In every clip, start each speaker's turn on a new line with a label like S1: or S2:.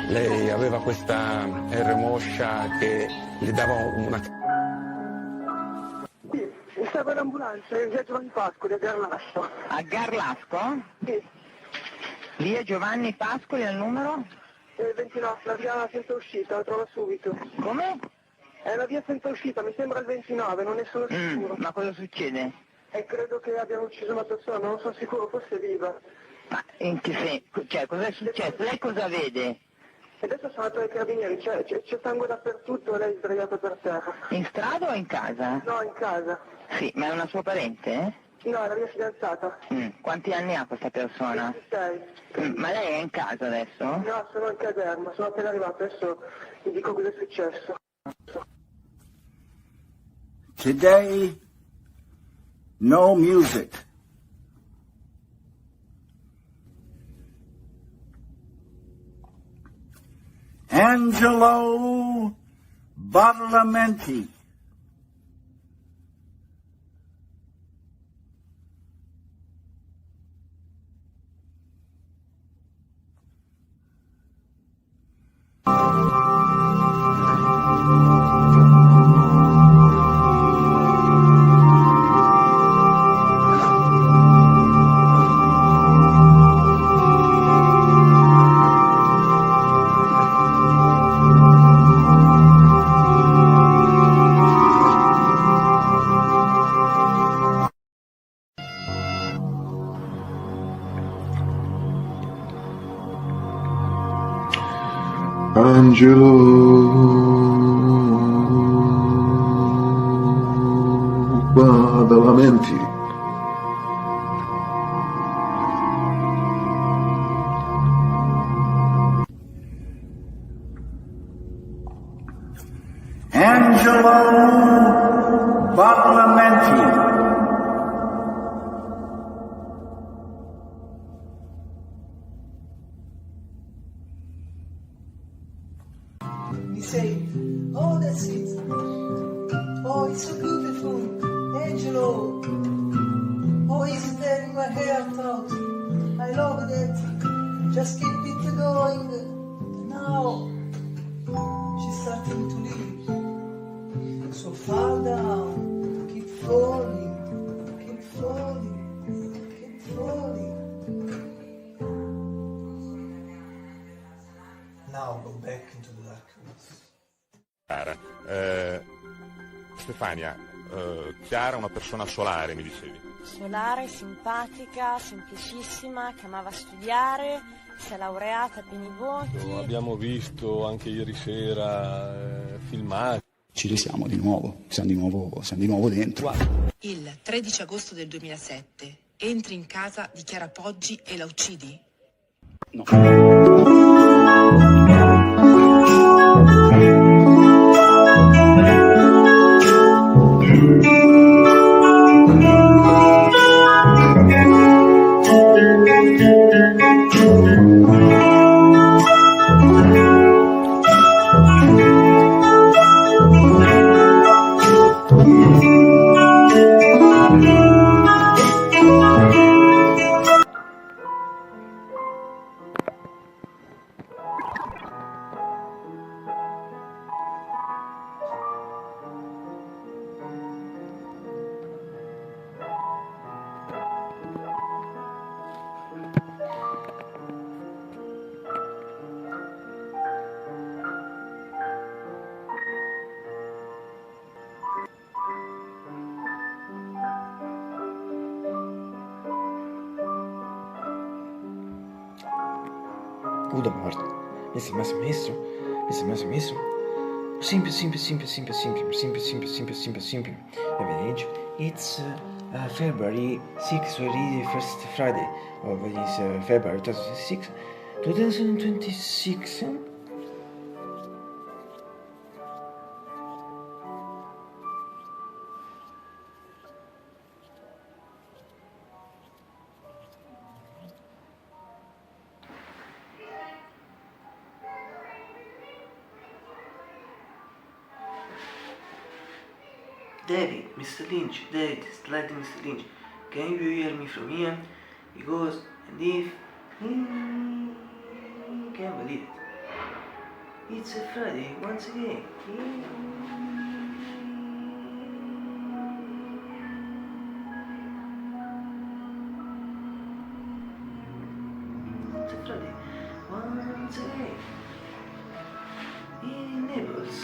S1: Lei aveva questa R moscia che gli dava una...
S2: Sì, mi serve l'ambulanza, è via Giovanni Pascoli a Garlasco.
S3: A Garlasco?
S2: Sì.
S3: Via Giovanni Pascoli al numero?
S2: 29, la via senza uscita, la trovo subito.
S3: Come?
S2: È la via senza uscita, mi sembra il 29, non ne sono sicuro.
S3: Ma cosa succede?
S2: Credo che abbiano ucciso una persona, non sono sicuro, forse è viva.
S3: Ma in che senso? Cioè, cosa è successo? Lei cosa vede?
S2: E adesso sono andato ai carabinieri, c'è sangue dappertutto e lei è sdraiata per terra.
S3: In strada o in casa?
S2: No, in casa.
S3: Sì, ma è una sua parente, eh?
S2: No, è la mia fidanzata.
S3: Quanti anni ha questa persona?
S2: 26.
S3: Ma lei è in casa adesso?
S2: No, sono in caserma, sono appena arrivato, adesso vi dico cosa è successo.
S4: Today, no music. Angelo Badalamenti.
S5: Angelo Badalamenti.
S4: Angelo Badalamenti.
S6: He said, oh, that's it. Oh, it's so beautiful. Angelo. Oh, he's tearing my heart out. I love that. Just keep it going. Now, she's starting to leave. So far down. Keep falling. Keep falling. Keep falling. Now go back into the darkness.
S1: Stefania, Chiara è una persona solare, mi dicevi.
S7: Solare, simpatica, semplicissima, che amava studiare, si è laureata a pieni voti.
S8: Abbiamo visto anche ieri sera filmati.
S9: Ci risiamo di nuovo, siamo di nuovo dentro.
S10: Il 13 agosto del 2007 entri in casa di Chiara Poggi e la uccidi?
S9: No.
S11: Good Lord. Mr. Master Maestro. Mr. Master Maestro. Simple. Average. It's February 6th, already first Friday of this February 2026. David, Mr. Lynch, David, slightly Mr. Lynch, can you hear me from here? Because, and if, can't believe it. It's a Friday, once again. It's a Friday, once again. In Naples.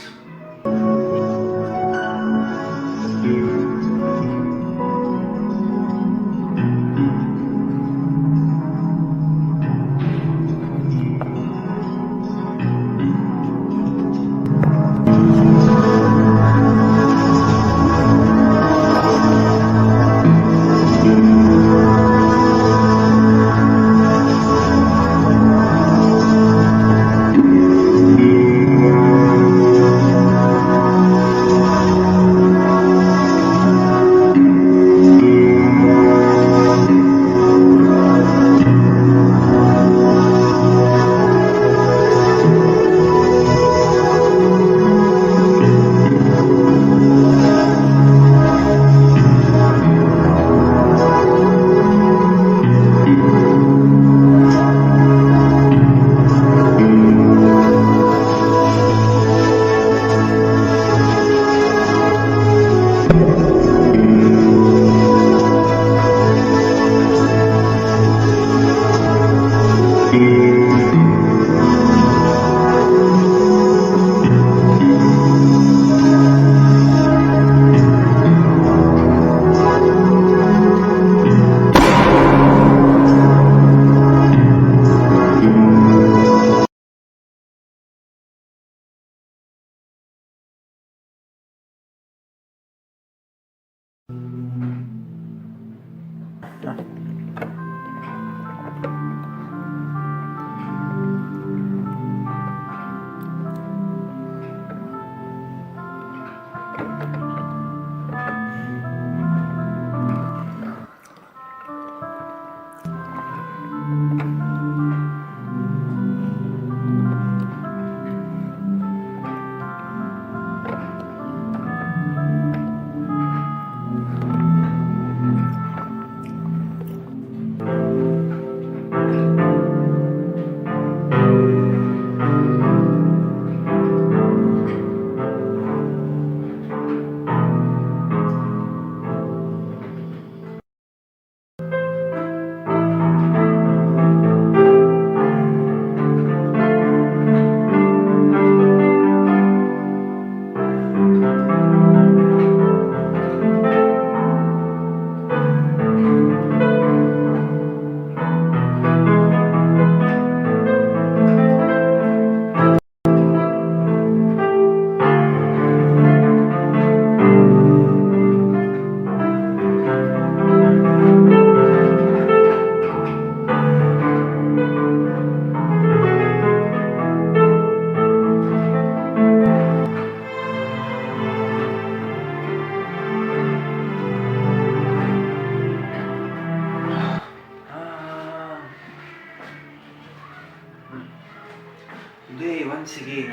S11: Today, once again,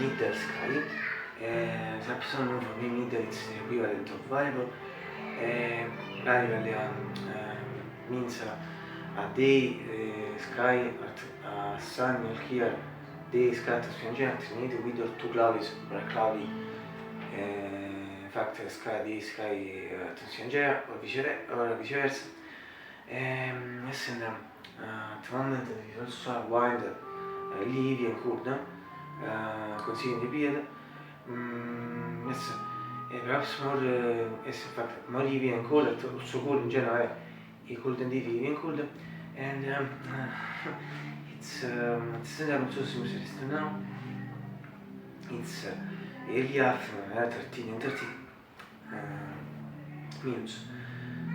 S11: Middle Sky. The episode for me, Middle is the equivalent of Bible. Literally means a day, sky, at sun here, day sky to spiangere, alternate with or two clouds or cloudy. In fact, sky, day sky to spiangere, or viceversa. Listen, at the moment, there is also a wind. Heavy and cold, considering the period. Yes, perhaps more, yes, in fact, more heavy and cold, also cold in general, cold and heavy and cold, and it's not so serious now. It's early afternoon, 13 and 30 minutes.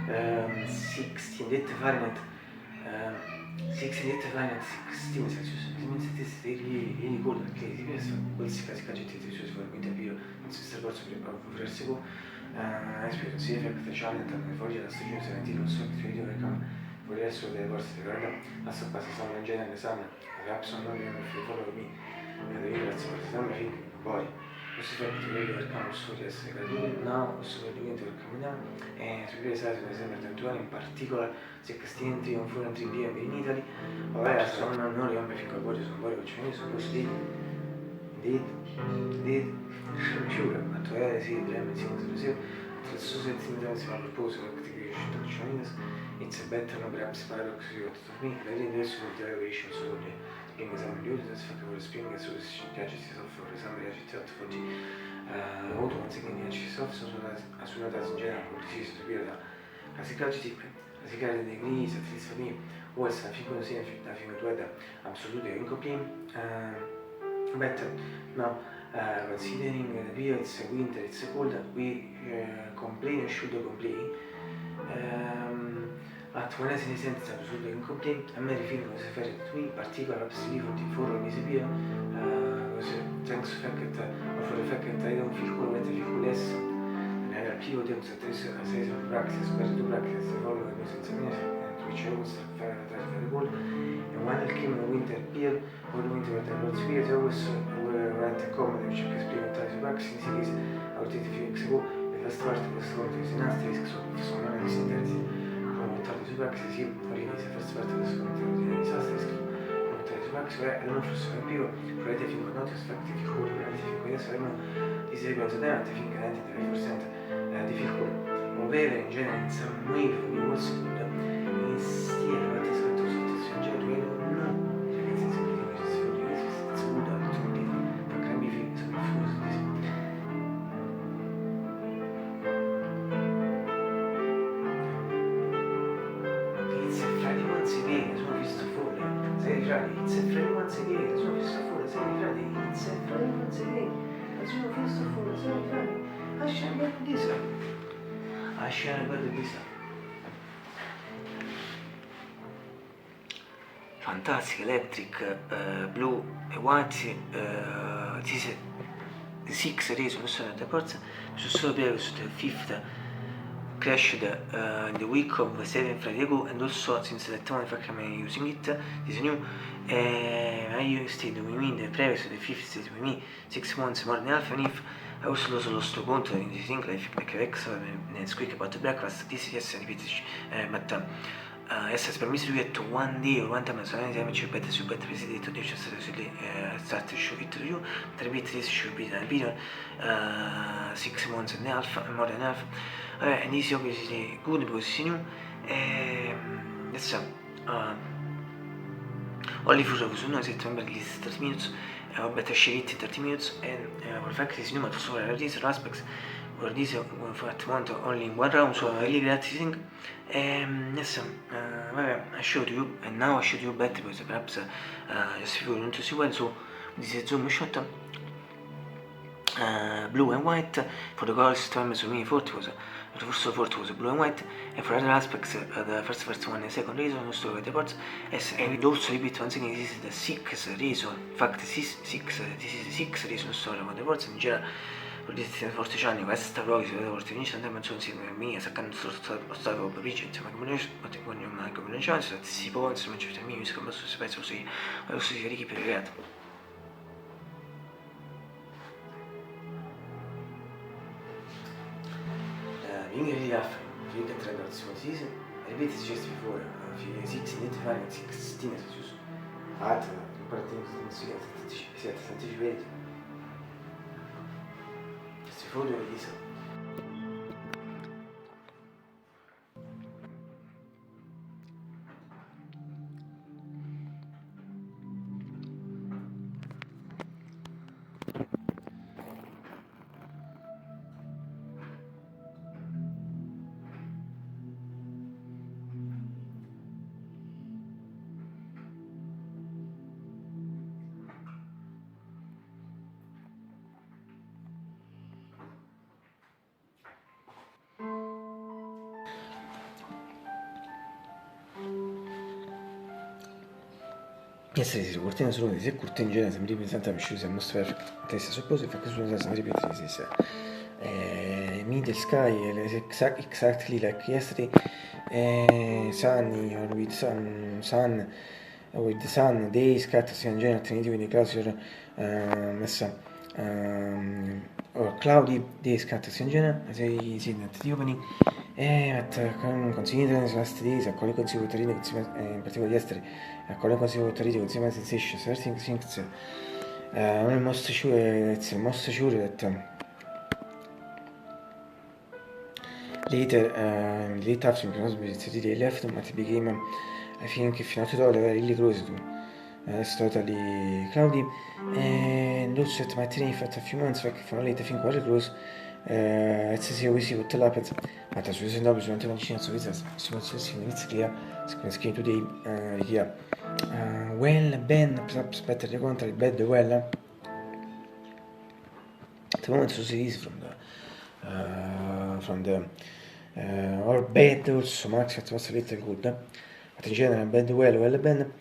S11: 16 Fahrenheit, 16 Fahrenheit, 16 Celsius. It means it is really cold, perché quel si caggetti di suoi forme interview, non si sta corso per offrirsi con esperienze effect challenge nelle foglie da stagione senti non so che video perché vuole essere delle forze di guarda la sta passando in genere esame perhaps non mi follow me e devi grazie per esame fin poi questo fatto di vedere perché non so di essere gratuito no questo per diventare per camminare e seguire sai per esempio 31 in particolare se che stienti un fuori in via in Italy vabbè sono non li ho finché poi sono poi faccio sono così indeed sure ma tu sì premi sì tra il suo sentimento si fa il posto perché ti capisci it's a better no perhaps paradox you to me very interesting derivation so in esame di uso si fa che vuole spiegare su questi gadgeti software esame di agitato foggi auto conseguenti ci sono assunate in generale con deciso di dire la si gadgeti la si gadgeti dei grisi satisfammi o essere figura sia da figura da assolutamente incomplete better no considering the period it's winter it's cold we complain should complain attuale si sente assolutamente incomplete a me rifiuto se fare qui particolare absoluto di foro mi si pia thanks fact for the fact that I don't feel cool with the cool less and I appeal to the sense of practice better to practice the follow the sense of which I was very cool and when it came the winter period or the winter weather was weird I was right common which I experimentare su practice in case I would take the few the first part of the story is in asterisk so sono non si interessa commentare su practice sì origini se first part of the story is asterisk commentare su practice e non fosse capivo probabilmente finché non ti aspetti difficult probabilmente finché adesso abbiamo di sequenza dell'ante finché l'ente deve forse difficult muovere in genere iniziamo noi quindi vuol secondo in stile avete scritto sotto in genere quello no perché si sente che si vuole che si scuda tutti per cambiare sono fuso It's a Friday once again sono visto fuori sei Friday it's a Friday once again sono visto fuori sei Friday it's a Friday once again sono visto fuori sei Friday lasciami per disa lasciami per disa Fantastic Electric Blue e White the 6 reason sono da forza sono solo per su the 5th crashed in the week of 7 Friday ago and also since that time if I'm using it this new I used it with me in the previous the 5th with me 6 months more than half and if I also lost conto in this thing like X and squeak about the breakfast this yes repeated but essere permesso di to one day or one time so anytime you better su better visit to dice start to show it to you the repeat this should be the video 6 months and a half more than half and this obviously good position adesso only for the soon September at least 30 minutes better share it in 30 minutes and for fact is new to solve these aspects or this fact want only in one round so really practicing yes I showed you and now I showed you better because perhaps just if you want to see well so this is zoom shot blue and white for the girls time so me 40 was the first 40 was blue and white and for other aspects the first one and second reason also with the parts as and we also repeat once again this is the sixth reason in fact this is the sixth reason story with the parts in general for this 40 anni questa proprio si vede forse finisce andando a insieme mia saccando stato per vicino ma come non come non c'è si può insomma c'è il mio come si pensa così o si ricchi per il Ingrid Raff, figure that traduzione season, ripeti just before, 16 Fahrenheit 16 Celsius. Altra, importante siete anticipati. Just before the release. Essere si cortina solo di se curte in genere sembra presente a se mostra testa suppose fa che suona sembra ripetere si sa me the sky is exactly like yesterday sunny or with sun with the sun days scatters in general alternative with the clouds messa or cloudy days scatters in general as I see that the opening consiglio sulla stessa quale consiglio in particolare yesterday a quale consiglio consiglio sensation certain things I'm most sure that later after they left but it became I think if not at all really close to it's totally cloudy and also at my train for a few months back from late I think very close it's as we see what happens but as we know durante la vicinanza questa situazione inizia clear screen today here well Ben perhaps better the contrary bad well at the moment so series from the or bad also Max it was a little good but in general bad well Ben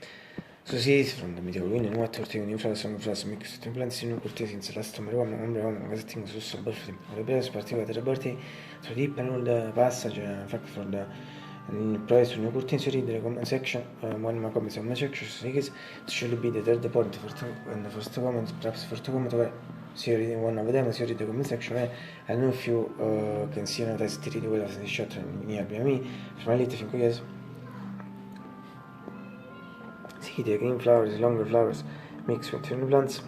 S11: so series from the medical winning what to in influence on flash mix to plants in cortesi in last number one visiting so super the best particular the liberty so deep and all the passage fact for the price on your curtain the comment section one more comments on the section so it should be the third point for and the first comment perhaps first comment where see reading one of them see read the comment section I don't know if you can see another read well of the shot near me from a little think yes see the green flowers longer flowers mixed with twin plants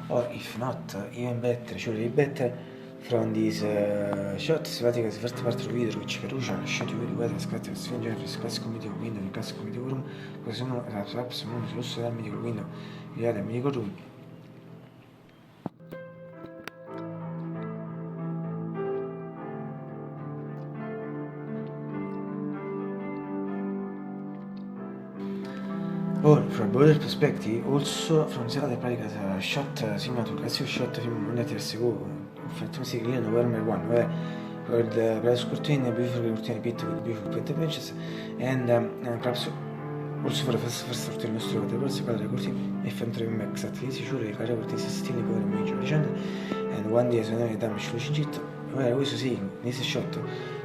S11: or if not even better surely better from these shots pratica si first part of the video which Caruccia shot you very well scatter stranger classic comedy window in classic comedy room così sono perhaps non lo so dal medical window via del medical room or from broader perspective also from the other pratica shot similar to classic shot film non è terzo infatti si clean warmer one where the brass curtain beautiful curtain pit with beautiful painted benches and perhaps also for the first curtain nostro the first color curtain if entering exactly sicuro che cara curtain still come major legend and one day so ne damage legit where we see this shot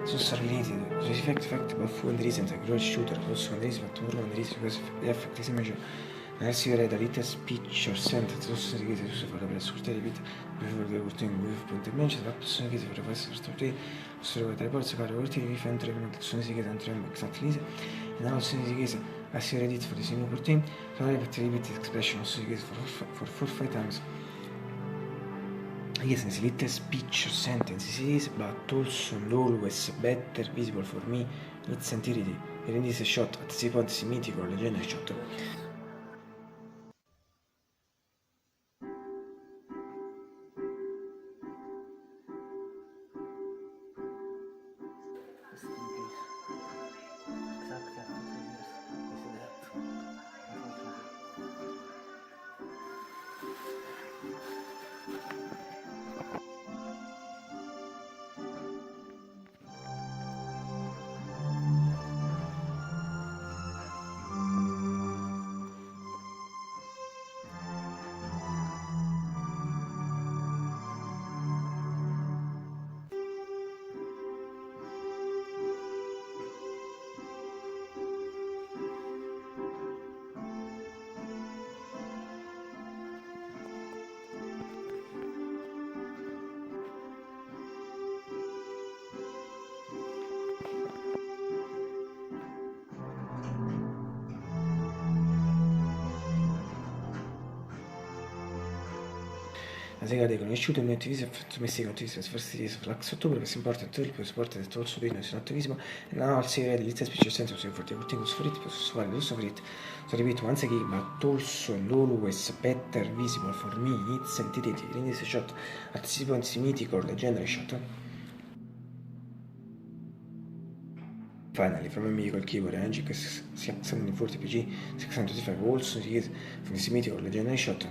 S11: so related so effect but for the reason like roll shooter also the reason but more the reason because the effect is image si vede little speech or sentence so si chiede su fare per ascoltare bit before the curtain with point mention la persona che per fare story so vedere poi se fare curtain vi fa entrare una persona si chiede entrare exactly e non si chiede a si ready for the same curtain so I repeat expression so si chiede for 4-5 times yes in little speech or sentences but also always better visible for me its entirety and in this shot at the point si mitico la genere shot la sega dei conosciuti un attivismo domestico attivismo sforzi flax ottobre che si importa in tutto il supporto del tolso bene sul attivismo e la nuova serie degli stessi specie senso sui forti cortico sforiti per sossuare lo sofrit so ripeto once again but also always better visible for me its entity in this shot at this point mythical legendary shot finally from a medical keyboard engine che si sono in 40 pg 625 also from this mythical legendary shot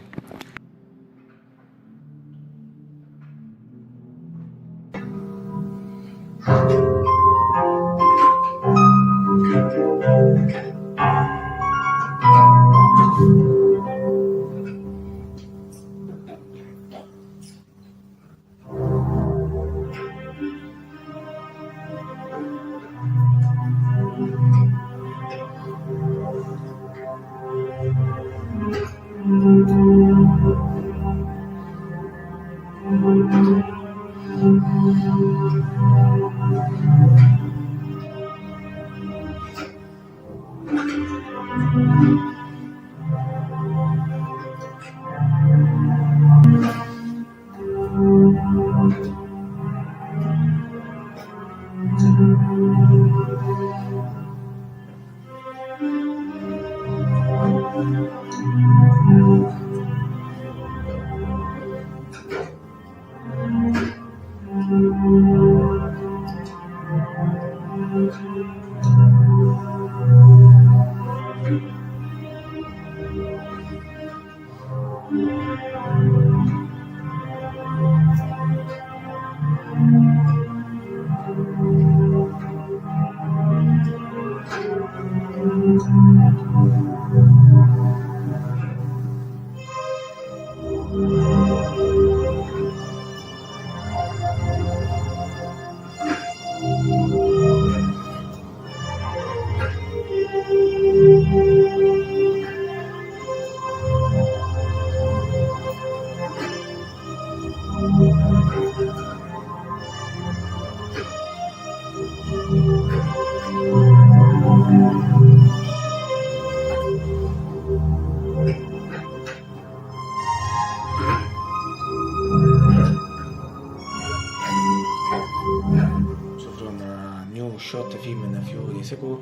S11: So from a new short film a few days ago,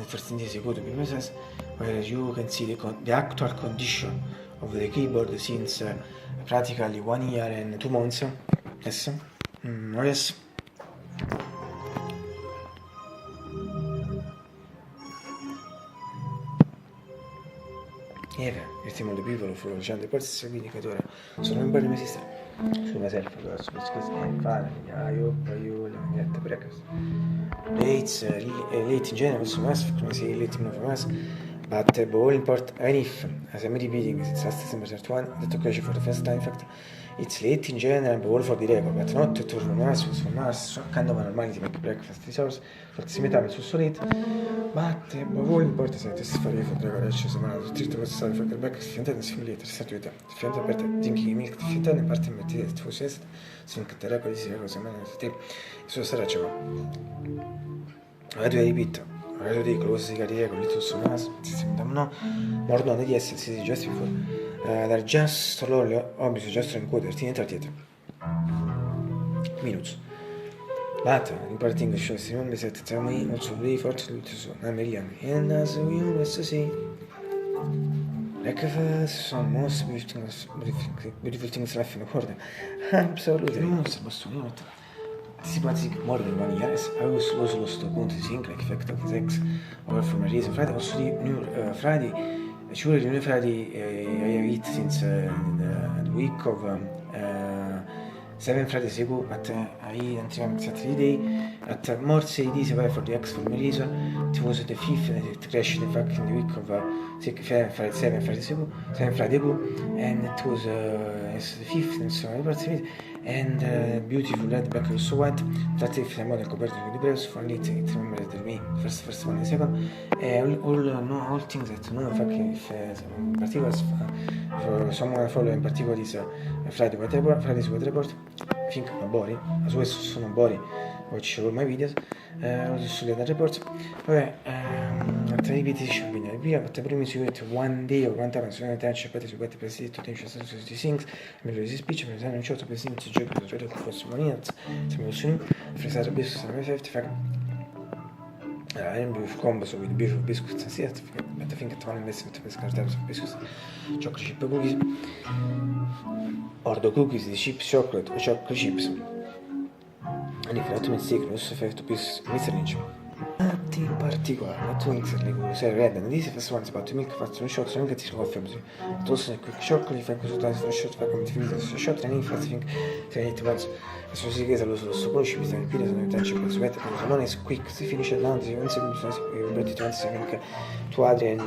S11: 13 days ago to be precise, where you can see the actual condition of the keyboard since practically 1 year and 2 months. Yes. Yes. Yeah, it's all the people for the course quindi che ora sono un po' di mesi su myself because fine, you get breakfast. Late in general, so much, come say late in us, but all important, and if, as I'm repeating, it's last December 31, that occasion for the first time, in fact, it's late in general, but all for the record, but not to us, for us, kind of normality, make breakfast, this hours, for the same time, it's also late, but all important, is this for you, for the record, it's just a matter of 3 to for the breakfast, if you're not later, start with that, if you're not better, drinking milk, if you're not part of it, for siesta, so che te record, this is a cosa, so sarà ciò. Radio repeat, radio di close carriera con little so much, no, more than the essence is just before. They're just obviously just encoded 13 minutes. But imparting the show, Simon Beset, tell me also very fortunate to so, a million. And as we always say, like some most beautiful things left in the quarter. Absolutely. Anticipatie more than 1 year. I was lost to go to think like effect of the X or from a reason. Friday also new Friday. Sure, new Friday I have eat since the week of 7 Fridays ago, but I didn't Saturday day. At more say this away for the X for my reason. It was the 5th and it crashed in fact in the week of 7 Fridays ago, and it was the 5th and so on. And beautiful red back so white that if the model compared to the previous for it remember that me first one and second all things that no in fact if particulars for someone follow in particular is Friday's weather report I think Bori as well sono Bori watch all my videos sulle reports vabbè tra i video ci viene via but the premise you to one day or one time so attention but su queste presidente attention to these things me lo speech me non c'ho presidente gioco da gioco forse monets se me lo sono fresare business and effect fact I'm beautiful combo so with beautiful biscuits and set but I think it's one investment to scartare su biscuits chocolate chip cookies or the cookies the chips chocolate or chocolate chips and if not mistake lo stesso effetto Mr. Lynch in particolare tu mixerli con sei red and this is one about to milk faccio un shot non che ti coffee così tu sei quick chocolate fai questo tanto shot fa come ti finito questo shot and if I think se it was so si chiesa lo conosci mi sta in piedi sono in touch con sweat però non è quick si finisce davanti si pensa che prendi 20 secondi tu Adrian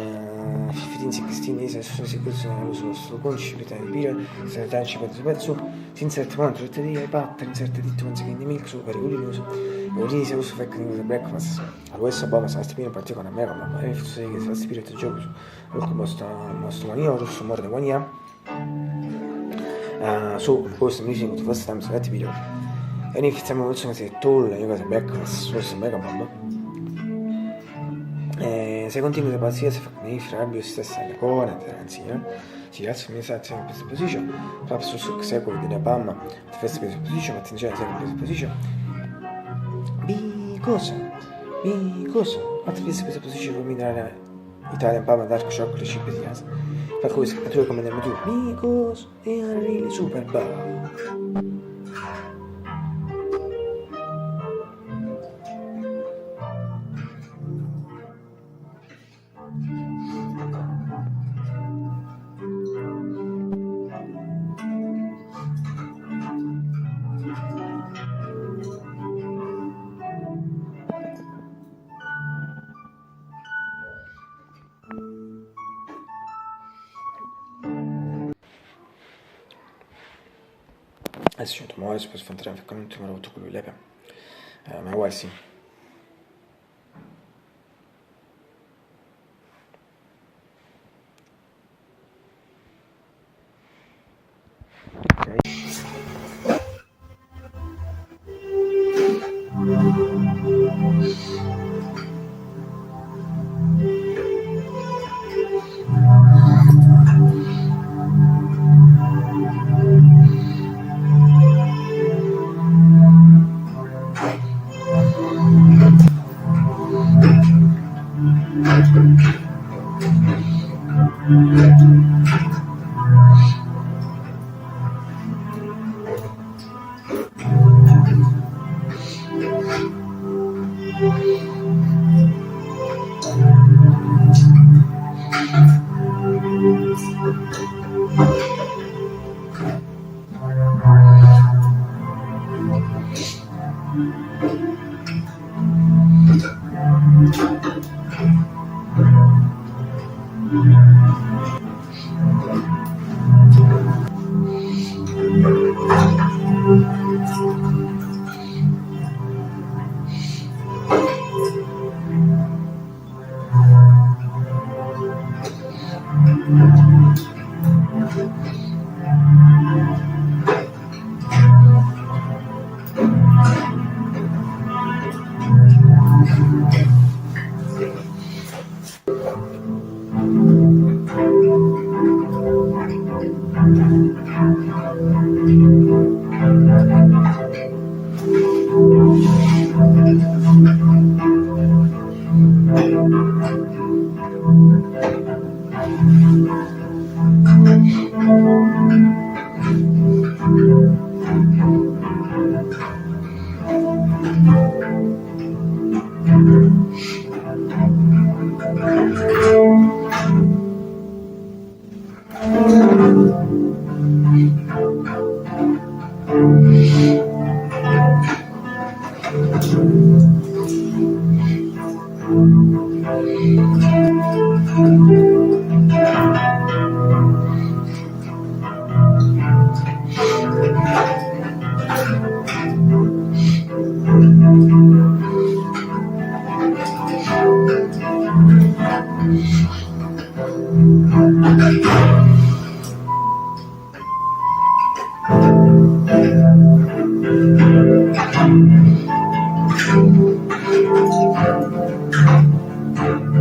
S11: 15-16 days so si questo lo conosci mi sta in piedi se in touch con sweat su si insert quanto tutte le patte insert di 20 secondi milk su per i se uso fai con breakfast allora Obama sta in particolare a me ma è se che sta spirito gioco su come sto manio russo more than 1 year So questo mi dice che first time select video e iniziamo a vedere se tolle io cosa becco forse mega bomba se continui a qualsiasi mi farebbe stessa la corona anzi si alza mi sa in questa posizione proprio su secondo di Obama the first position attenzione second position because at questa posizione nominale Italian Palma Dark Chocolate chip di casa per cui tu come nel tu because they are really super bad. Adesso ci muore, si può sfantare con un numero 8 con lui, lepia. Ma guarda sì.